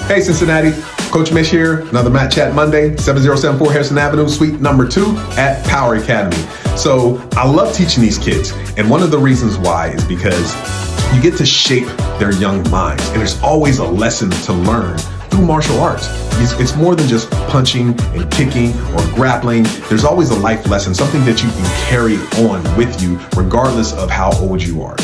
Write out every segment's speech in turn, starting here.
Hey Cincinnati, Coach Mitch here, another Mat Chat Monday, 7074 Harrison Avenue, suite number 2 at Power Academy. So I love teaching these kids, and one of the reasons why is because you get to shape their young minds, and there's always a lesson to learn through martial arts. It's more than just punching and kicking or grappling. There's always a life lesson, something that you can carry on with you regardless of how old you are.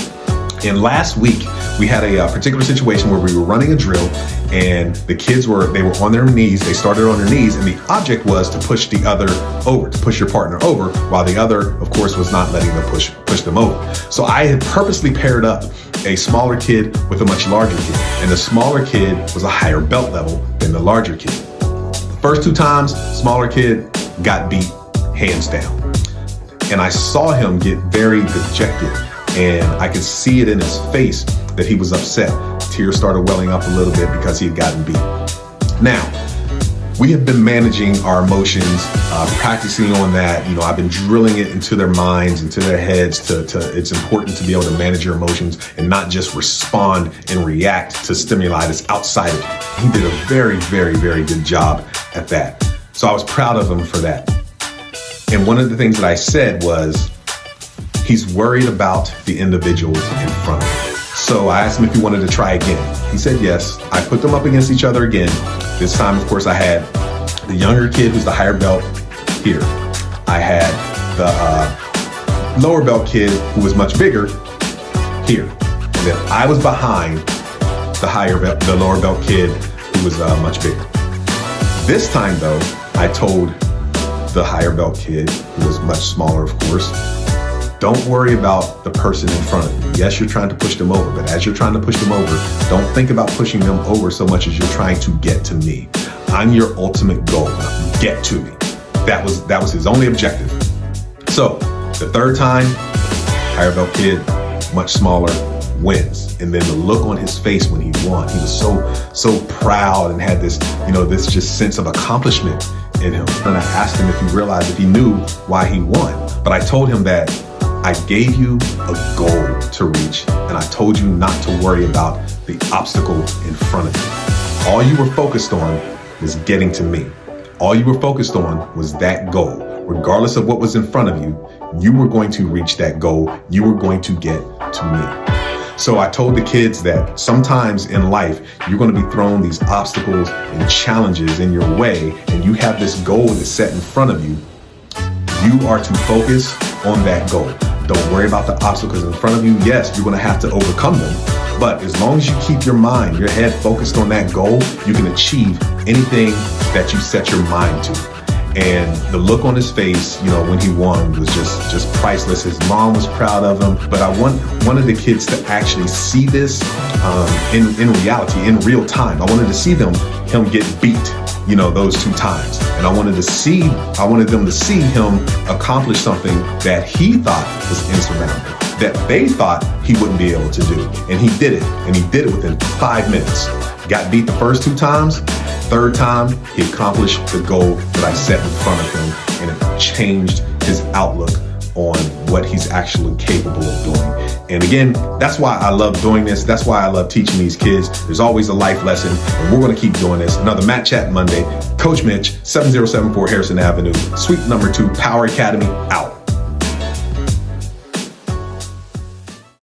And last week, we had a particular situation where we were running a drill and the kids were on their knees. They started on their knees, and the object was to push the other over, to push your partner over, while the other, of course, was not letting them push them over. So I had purposely paired up a smaller kid with a much larger kid, and the smaller kid was a higher belt level than the larger kid. The first 2 times, smaller kid got beat hands down. And I saw him get very dejected, and I could see it in his face that he was upset. Tears started welling up a little bit because he had gotten beat. Now, we have been managing our emotions, practicing on that. You know, I've been drilling it into their minds, into their heads. It's important to be able to manage your emotions and not just respond and react to stimuli that's outside of you. He did a very, very, very good job at that. So I was proud of him for that. And one of the things that I said was, he's worried about the individuals in front of him. So I asked him if he wanted to try again. He said yes. I put them up against each other again. This time, of course, I had the younger kid who's the higher belt here. I had the lower belt kid who was much bigger here. And then I was behind the lower belt kid who was much bigger. This time, though, I told the higher belt kid, who was much smaller, of course, don't worry about the person in front of you. Yes, you're trying to push them over, but as you're trying to push them over, don't think about pushing them over so much as you're trying to get to me. I'm your ultimate goal. Get to me. That was his only objective. So the third time, higher belt kid, much smaller, wins. And then the look on his face when he won, he was so proud and had this, this just sense of accomplishment in him. And I asked him if he realized, if he knew why he won. But I told him that I gave you a goal to reach, and I told you not to worry about the obstacle in front of you. All you were focused on was getting to me. All you were focused on was that goal. Regardless of what was in front of you, you were going to reach that goal. You were going to get to me. So I told the kids that sometimes in life, you're going to be thrown these obstacles and challenges in your way, and you have this goal that's set in front of you. You are to focus on that goal. Don't worry about the obstacles in front of you. Yes, you're going to have to overcome them. But as long as you keep your mind, your head focused on that goal, you can achieve anything that you set your mind to. And the look on his face, when he won was just priceless. His mom was proud of him. But I wanted the kids to actually see this in reality, in real time. I wanted to see him get beat, those 2 times. And I wanted them to see him accomplish something that he thought was insurmountable, that they thought he wouldn't be able to do. And he did it. And he did it within 5 minutes. Got beat the first 2 times. Third time, he accomplished the goal that I set in front of him, and it changed his outlook on what he's actually capable of doing. And again, that's why I love doing this. That's why I love teaching these kids. There's always a life lesson, and we're going to keep doing this. Another Mat Chat Monday. Coach Mitch, 7074 Harrison Avenue, suite number 2, Power Academy, out.